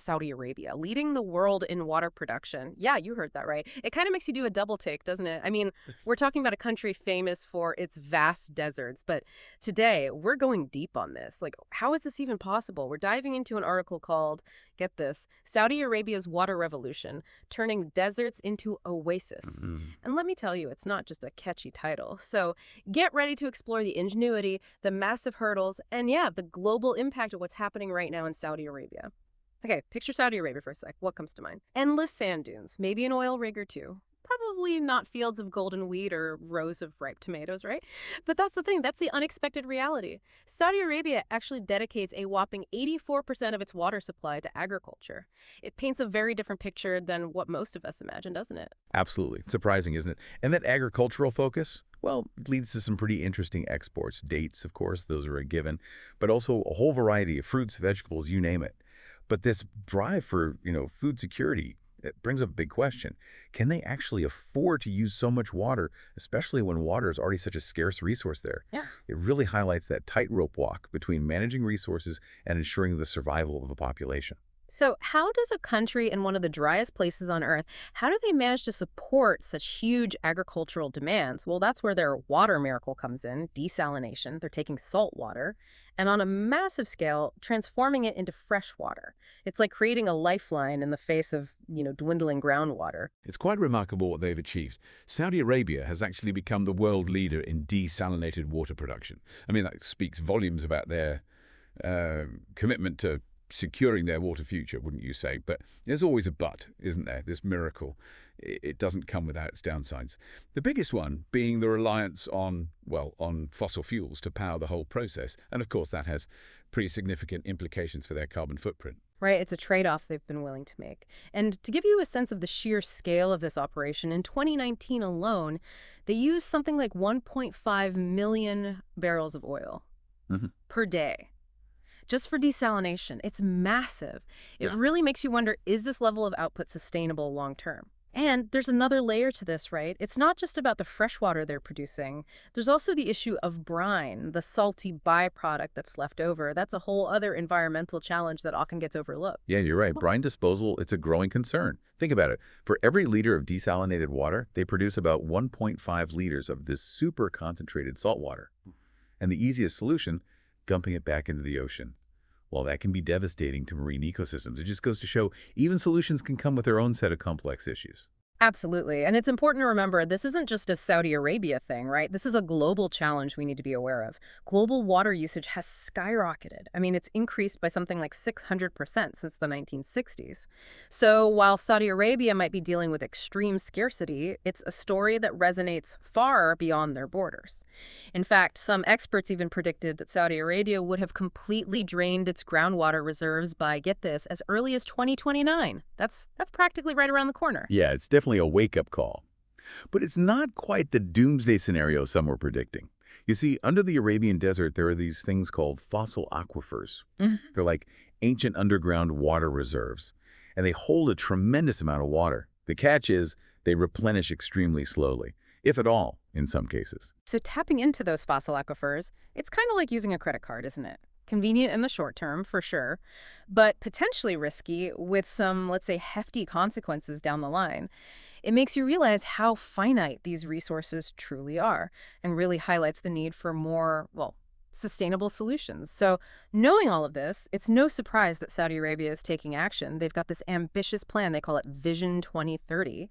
Saudi Arabia, leading the world in water production. Yeah, you heard that right. It kind of makes you do a double take, doesn't it? I mean, we're talking about a country famous for its vast deserts, but today we're going deep on this. Like, how is this even possible? We're diving into an article called, get this, Saudi Arabia's Water Revolution, Turning Deserts into Oasis. Mhm. And let me tell you, it's not just a catchy title. So get ready to explore the ingenuity, the massive hurdles, and yeah, the global impact of what's happening right now in Saudi Arabia. Okay, picture Saudi Arabia for a sec. What comes to mind? Endless sand dunes, maybe an oil rig or two. Probably not fields of golden wheat or rows of ripe tomatoes, right? But that's the thing, that's the unexpected reality. Saudi Arabia actually dedicates a whopping 84% of its water supply to agriculture. It paints a very different picture than what most of us imagine, doesn't it? Absolutely. Surprising, isn't it? And that agricultural focus, well, it leads to some pretty interesting exports. Dates, of course, those are a given, but also a whole variety of fruits, vegetables, you name it. But this drive for, food security, it brings up a big question. Can they actually afford to use so much water, especially when water is already such a scarce resource there? Yeah. It really highlights that tightrope walk between managing resources and ensuring the survival of a population. So, how does a country in one of the driest places on Earth, how do they manage to support such huge agricultural demands? Well, that's where their water miracle comes in, desalination. They're taking salt water and on a massive scale, transforming it into fresh water. It's like creating a lifeline in the face of, dwindling groundwater. It's quite remarkable what they've achieved. Saudi Arabia has actually become the world leader in desalinated water production. I mean, that speaks volumes about their commitment to securing their water future, wouldn't you say? But there's always a but, isn't there? This miracle, it doesn't come without its downsides. The biggest one being the reliance on fossil fuels to power the whole process. And of course, that has pretty significant implications for their carbon footprint. Right, it's a trade-off they've been willing to make. And to give you a sense of the sheer scale of this operation, in 2019 alone, they used something like 1.5 million barrels of oil Mhm. per day. Just for desalination. It's massive. It Yeah. really makes you wonder, is this level of output sustainable long term? And there's another layer to this, right? It's not just about the fresh water they're producing. There's also the issue of brine, the salty byproduct that's left over. That's a whole other environmental challenge that often gets overlooked. Yeah, you're right. Brine disposal, it's a growing concern. Think about it. For every liter of desalinated water, they produce about 1.5 liters of this super concentrated salt water. And the easiest solution, dumping it back into the ocean. Well, that can be devastating to marine ecosystems. It just goes to show even solutions can come with their own set of complex issues. Absolutely. And it's important to remember this isn't just a Saudi Arabia thing, right? This is a global challenge we need to be aware of. Global water usage has skyrocketed. I mean, it's increased by something like 600% since the 1960s. So while Saudi Arabia might be dealing with extreme scarcity, it's a story that resonates far beyond their borders. In fact, some experts even predicted that Saudi Arabia would have completely drained its groundwater reserves by, get this, as early as 2029. That's practically right around the corner. Yeah, it's definitely a wake-up call. But it's not quite the doomsday scenario some were predicting. You see, under the Arabian desert, there are these things called fossil aquifers. They're like ancient underground water reserves, and they hold a tremendous amount of water. The catch is they replenish extremely slowly, if at all, in some cases. So tapping into those fossil aquifers, it's kind of like using a credit card, isn't it? Convenient in the short term, for sure, but potentially risky with some, let's say, hefty consequences down the line. It makes you realize how finite these resources truly are and really highlights the need for more, well, sustainable solutions. So knowing all of this, it's no surprise that Saudi Arabia is taking action. They've got this ambitious plan. They call it Vision 2030.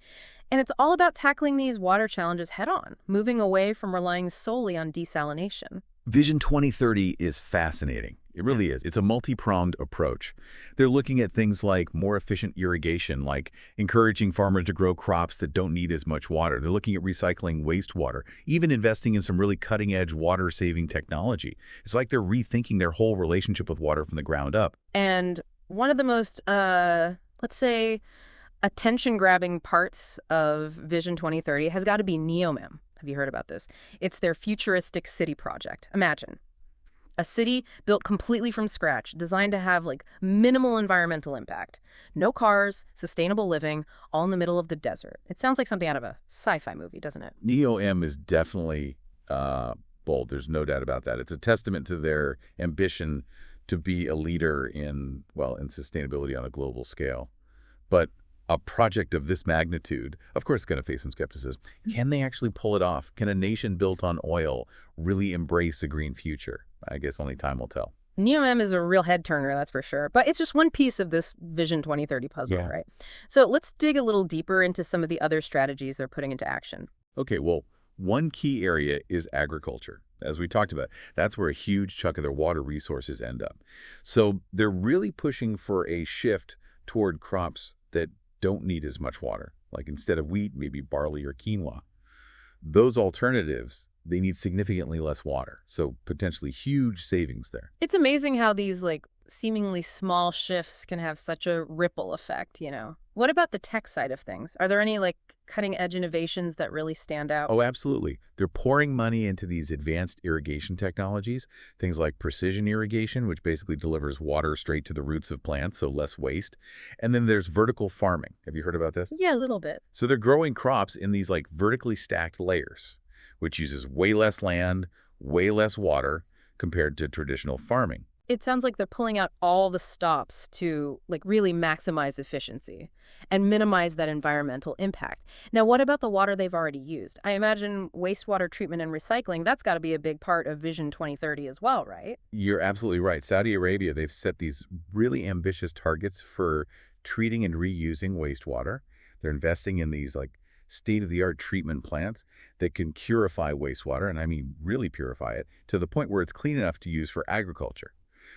And it's all about tackling these water challenges head on, moving away from relying solely on desalination. Vision 2030 is fascinating. It really is. It's a multi-pronged approach. They're looking at things like more efficient irrigation, like encouraging farmers to grow crops that don't need as much water. They're looking at recycling wastewater, even investing in some really cutting-edge water-saving technology. It's like they're rethinking their whole relationship with water from the ground up. And one of the most, let's say, attention-grabbing parts of Vision 2030 has got to be NEOMEM. Have you heard about this? It's their futuristic city project. Imagine a city built completely from scratch, designed to have like minimal environmental impact. No cars, sustainable living, all in the middle of the desert. It sounds like something out of a sci-fi movie, doesn't it? NEOM is definitely bold. There's no doubt about that. It's a testament to their ambition to be a leader in, well, in sustainability on a global scale. But a project of this magnitude, of course, is going to face some skepticism. Can they actually pull it off? Can a nation built on oil really embrace a green future? I guess only time will tell. NEOM is a real head turner, that's for sure. But it's just one piece of this Vision 2030 puzzle, Yeah. right? So let's dig a little deeper into some of the other strategies they're putting into action. Okay, well, one key area is agriculture. As we talked about, that's where a huge chunk of their water resources end up. So they're really pushing for a shift toward crops that don't need as much water, like instead of wheat, maybe barley or quinoa. Those alternatives, they need significantly less water, so potentially huge savings there. It's amazing how these, like, seemingly small shifts can have such a ripple effect, you know? What about the tech side of things? Are there any, like, cutting-edge innovations that really stand out? Oh, absolutely. They're pouring money into these advanced irrigation technologies, things like precision irrigation, which basically delivers water straight to the roots of plants, so less waste. And then there's vertical farming. Have you heard about this? Yeah, a little bit. So they're growing crops in these like vertically stacked layers, which uses way less land, way less water compared to traditional farming. It sounds like they're pulling out all the stops to, like, really maximize efficiency and minimize that environmental impact. Now, what about the water they've already used? I imagine wastewater treatment and recycling, that's got to be a big part of Vision 2030 as well, right? You're absolutely right. Saudi Arabia, they've set these really ambitious targets for treating and reusing wastewater. They're investing in these like state-of-the-art treatment plants that can purify wastewater, and I mean really purify it, to the point where it's clean enough to use for agriculture.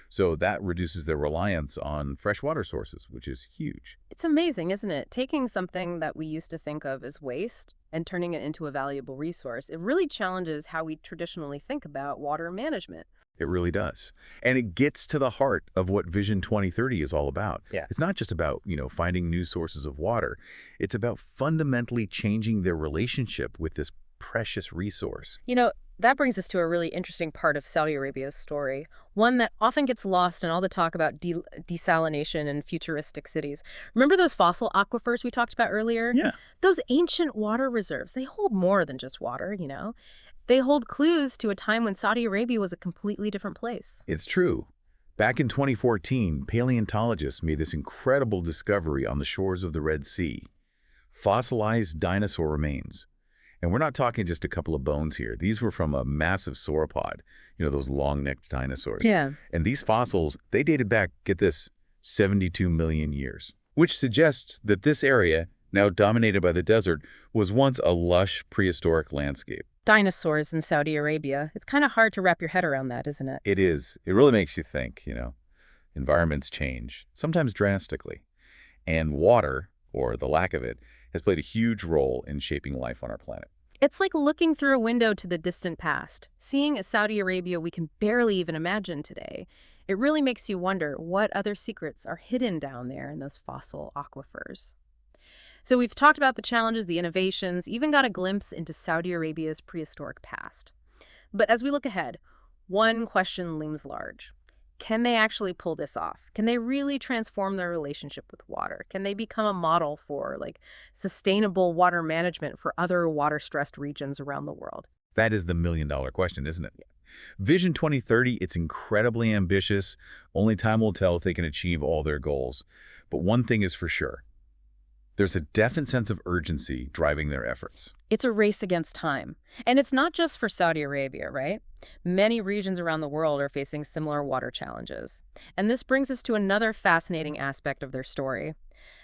So that reduces their reliance on freshwater sources, which is huge. It's amazing, isn't it? Taking something that we used to think of as waste and turning it into a valuable resource. It really challenges how we traditionally think about water management. It really does. And it gets to the heart of what Vision 2030 is all about. Yeah. It's not just about, finding new sources of water. It's about fundamentally changing their relationship with this precious resource. You know, that brings us to a really interesting part of Saudi Arabia's story, one that often gets lost in all the talk about desalination and futuristic cities. Remember those fossil aquifers we talked about earlier? Yeah. Those ancient water reserves, they hold more than just water, you know? They hold clues to a time when Saudi Arabia was a completely different place. It's true. Back in 2014, paleontologists made this incredible discovery on the shores of the Red Sea. Fossilized dinosaur remains. And we're not talking just a couple of bones here. These were from a massive sauropod, those long-necked dinosaurs. Yeah. And these fossils, they dated back, get this, 72 million years, which suggests that this area, now dominated by the desert, was once a lush prehistoric landscape. Dinosaurs in Saudi Arabia. It's kind of hard to wrap your head around that, isn't it? It is. It really makes you think, Environments change, sometimes drastically. And water, or the lack of it, has played a huge role in shaping life on our planet. It's like looking through a window to the distant past, seeing a Saudi Arabia we can barely even imagine today. It really makes you wonder what other secrets are hidden down there in those fossil aquifers. So we've talked about the challenges, the innovations, even got a glimpse into Saudi Arabia's prehistoric past. But as we look ahead, one question looms large. Can they actually pull this off? Can they really transform their relationship with water? Can they become a model for, like, sustainable water management for other water-stressed regions around the world? That is the million-dollar question, isn't it? Vision 2030, it's incredibly ambitious. Only time will tell if they can achieve all their goals. But one thing is for sure. There's a definite sense of urgency driving their efforts. It's a race against time. And it's not just for Saudi Arabia, right? Many regions around the world are facing similar water challenges. And this brings us to another fascinating aspect of their story: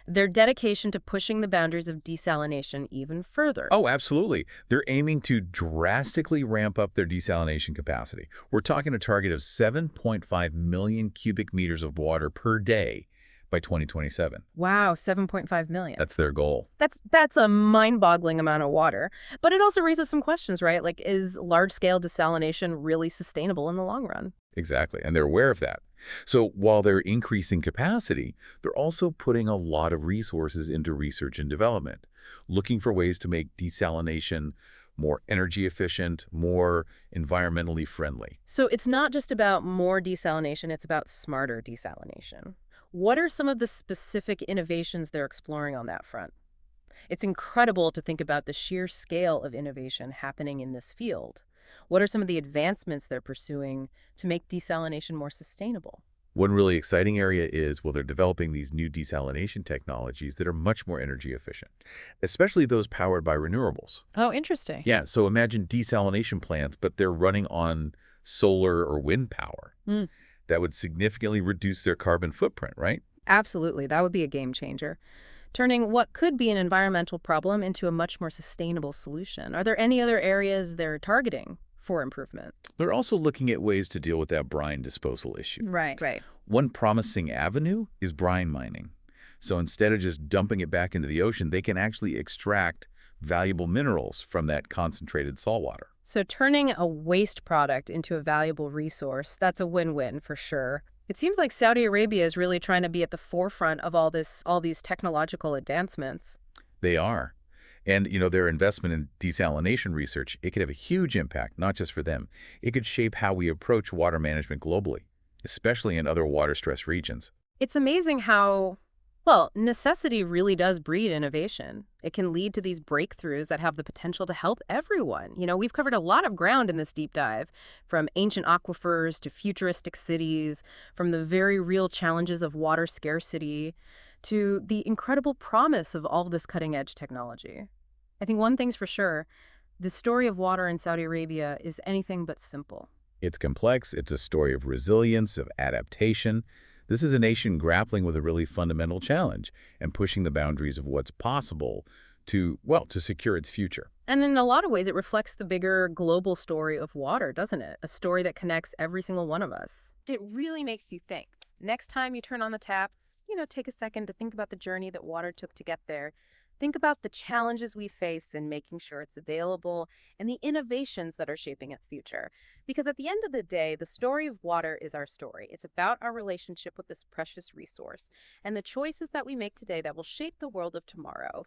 their dedication to pushing the boundaries of desalination even further. Oh, absolutely. They're aiming to drastically ramp up their desalination capacity. We're talking a target of 7.5 million cubic meters of water per day by 2027. Wow, 7.5 million. That's their goal. That's a mind-boggling amount of water. But it also raises some questions, right? Like, is large-scale desalination really sustainable in the long run? Exactly, and they're aware of that. So while they're increasing capacity, they're also putting a lot of resources into research and development, looking for ways to make desalination more energy efficient, more environmentally friendly. So it's not just about more desalination, it's about smarter desalination. What are some of the specific innovations they're exploring on that front? It's incredible to think about the sheer scale of innovation happening in this field. What are some of the advancements they're pursuing to make desalination more sustainable? One really exciting area is, well, they're developing these new desalination technologies that are much more energy efficient, especially those powered by renewables. Oh, interesting. Yeah, so imagine desalination plants, but they're running on solar or wind power. Mm, That would significantly reduce their carbon footprint, right? absolutely. That would be a game changer, turning what could be an environmental problem into a much more sustainable solution. Are there any other areas they're targeting for improvement? They're also looking at ways to deal with that brine disposal issue. Right. One promising avenue is brine mining. So instead of just dumping it back into the ocean, they can actually extract valuable minerals from that concentrated saltwater. So turning a waste product into a valuable resource, that's a win-win for sure. It seems like Saudi Arabia is really trying to be at the forefront of all these technological advancements. They are. And, their investment in desalination research, it could have a huge impact, not just for them. It could shape how we approach water management globally, especially in other water-stressed regions. It's amazing how, well, necessity really does breed innovation. It can lead to these breakthroughs that have the potential to help everyone. We've covered a lot of ground in this deep dive, from ancient aquifers to futuristic cities, from the very real challenges of water scarcity to the incredible promise of all this cutting-edge technology. I think one thing's for sure, the story of water in Saudi Arabia is anything but simple. It's complex. It's a story of resilience, of adaptation. This is a nation grappling with a really fundamental challenge and pushing the boundaries of what's possible to, well, to secure its future. And in a lot of ways, it reflects the bigger global story of water, doesn't it? A story that connects every single one of us. It really makes you think. Next time you turn on the tap, take a second to think about the journey that water took to get there. Think about the challenges we face in making sure it's available and the innovations that are shaping its future. Because at the end of the day, the story of water is our story. It's about our relationship with this precious resource and the choices that we make today that will shape the world of tomorrow.